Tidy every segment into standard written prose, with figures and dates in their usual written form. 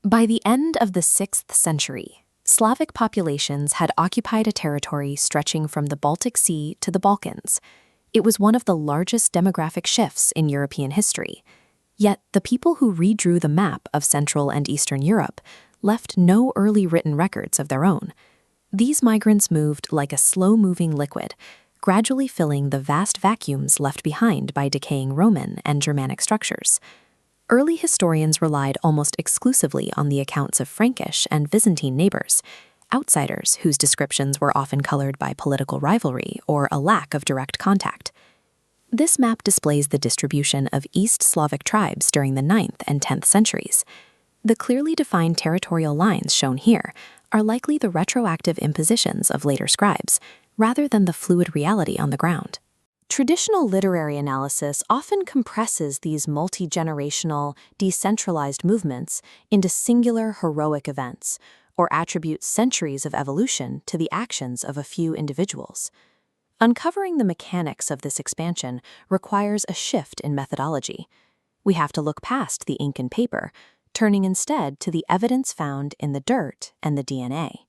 By the end of the 6th century, Slavic populations had occupied a territory stretching from the Baltic Sea to the Balkans. It was one of the largest demographic shifts in European history. Yet the people who redrew the map of Central and Eastern Europe left no early written records of their own. These migrants moved like a slow-moving liquid, gradually filling the vast vacuums left behind by decaying Roman and Germanic structures. Early historians relied almost exclusively on the accounts of Frankish and Byzantine neighbors, outsiders whose descriptions were often colored by political rivalry or a lack of direct contact. This map displays the distribution of East Slavic tribes during the 9th and 10th centuries. The clearly defined territorial lines shown here are likely the retroactive impositions of later scribes, rather than the fluid reality on the ground. Traditional literary analysis often compresses these multi-generational, decentralized movements into singular heroic events, or attributes centuries of evolution to the actions of a few individuals. Uncovering the mechanics of this expansion requires a shift in methodology. We have to look past the ink and paper, turning instead to the evidence found in the dirt and the DNA.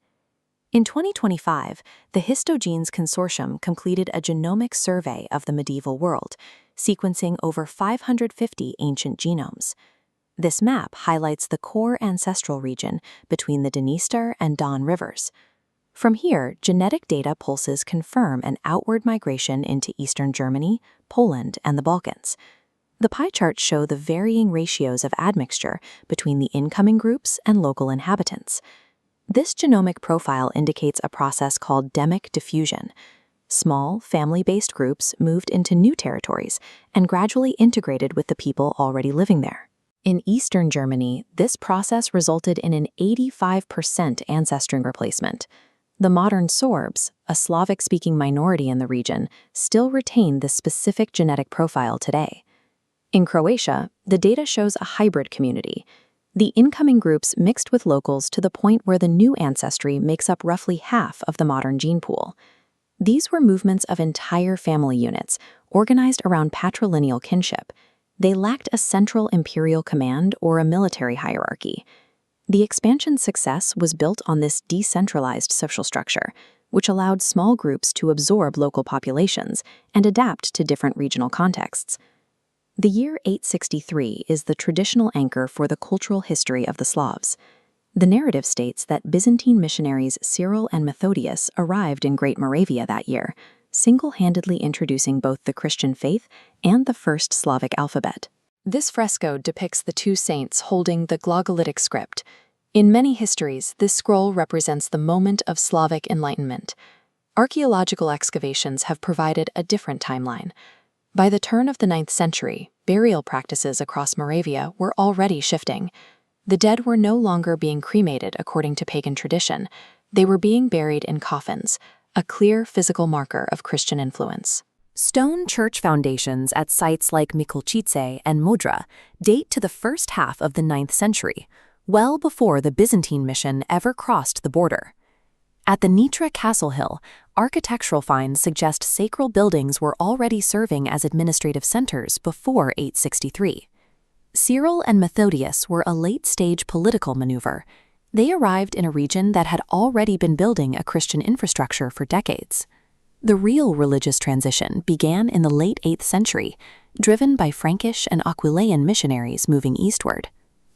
In 2025, the Histogenes Consortium completed a genomic survey of the medieval world, sequencing over 550 ancient genomes. This map highlights the core ancestral region between the Dniester and Don rivers. From here, genetic data pulses confirm an outward migration into eastern Germany, Poland, and the Balkans. The pie charts show the varying ratios of admixture between the incoming groups and local inhabitants. This genomic profile indicates a process called Demic diffusion. Small, family-based groups moved into new territories and gradually integrated with the people already living there. In Eastern Germany, this process resulted in an 85% ancestry replacement. The modern Sorbs, a Slavic-speaking minority in the region, still retain this specific genetic profile today. In Croatia, the data shows a hybrid community. The incoming groups mixed with locals to the point where the new ancestry makes up roughly half of the modern gene pool. These were movements of entire family units, organized around patrilineal kinship. They lacked a central imperial command or a military hierarchy. The expansion's success was built on this decentralized social structure, which allowed small groups to absorb local populations and adapt to different regional contexts. The year 863 is the traditional anchor for the cultural history of the Slavs. The narrative states that Byzantine missionaries Cyril and Methodius arrived in Great Moravia that year, single-handedly introducing both the Christian faith and the first Slavic alphabet. This fresco depicts the two saints holding the Glagolitic script. In many histories, this scroll represents the moment of Slavic enlightenment. Archaeological excavations have provided a different timeline. By the turn of the 9th century, burial practices across Moravia were already shifting. The dead were no longer being cremated according to pagan tradition. They were being buried in coffins, a clear physical marker of Christian influence. Stone church foundations at sites like Mikulčice and Modra date to the first half of the 9th century, well before the Byzantine mission ever crossed the border. At the Nitra Castle Hill, architectural finds suggest sacral buildings were already serving as administrative centers before 863. Cyril and Methodius were a late-stage political maneuver. They arrived in a region that had already been building a Christian infrastructure for decades. The real religious transition began in the late 8th century, driven by Frankish and Aquileian missionaries moving eastward.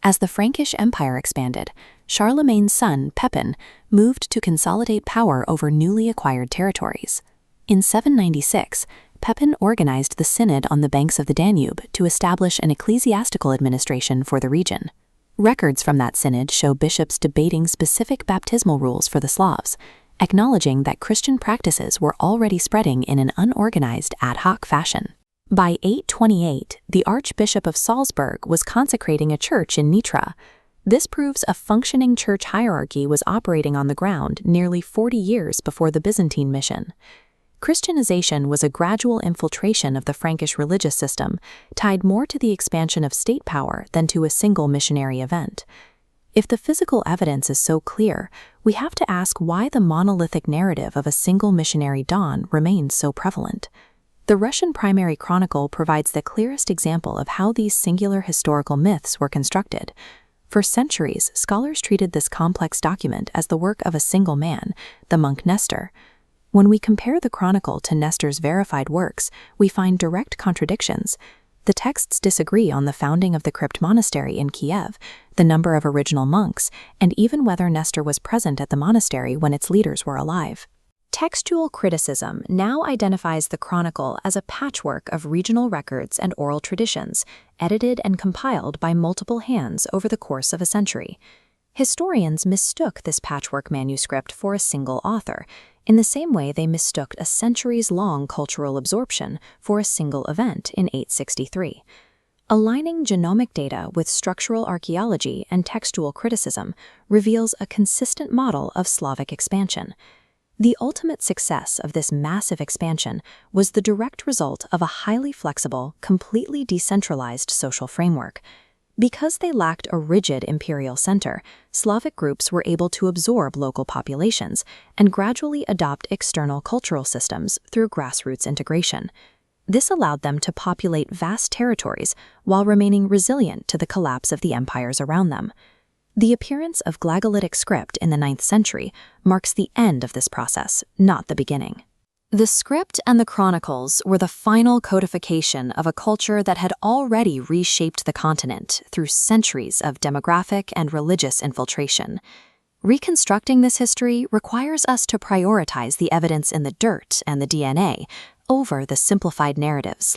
As the Frankish Empire expanded, Charlemagne's son, Pepin, moved to consolidate power over newly acquired territories. In 796, Pepin organized the synod on the banks of the Danube to establish an ecclesiastical administration for the region. Records from that synod show bishops debating specific baptismal rules for the Slavs, acknowledging that Christian practices were already spreading in an unorganized ad hoc fashion. By 828, the Archbishop of Salzburg was consecrating a church in Nitra. This proves a functioning church hierarchy was operating on the ground nearly 40 years before the Byzantine mission. Christianization was a gradual infiltration of the Frankish religious system, tied more to the expansion of state power than to a single missionary event. If the physical evidence is so clear, we have to ask why the monolithic narrative of a single missionary dawn remains so prevalent. The Russian primary chronicle provides the clearest example of how these singular historical myths were constructed. For centuries, scholars treated this complex document as the work of a single man, the monk Nestor. When we compare the Chronicle to Nestor's verified works, we find direct contradictions. The texts disagree on the founding of the crypt monastery in Kiev, the number of original monks, and even whether Nestor was present at the monastery when its leaders were alive. Textual criticism now identifies the Chronicle as a patchwork of regional records and oral traditions, edited and compiled by multiple hands over the course of a century. Historians mistook this patchwork manuscript for a single author, in the same way they mistook a centuries-long cultural absorption for a single event in 863. Aligning genomic data with structural archaeology and textual criticism reveals a consistent model of Slavic expansion. The ultimate success of this massive expansion was the direct result of a highly flexible, completely decentralized social framework. Because they lacked a rigid imperial center, Slavic groups were able to absorb local populations and gradually adopt external cultural systems through grassroots integration. This allowed them to populate vast territories while remaining resilient to the collapse of the empires around them. The appearance of Glagolitic script in the 9th century marks the end of this process, not the beginning. The script and the Chronicles were the final codification of a culture that had already reshaped the continent through centuries of demographic and religious infiltration. Reconstructing this history requires us to prioritize the evidence in the dirt and the DNA over the simplified narratives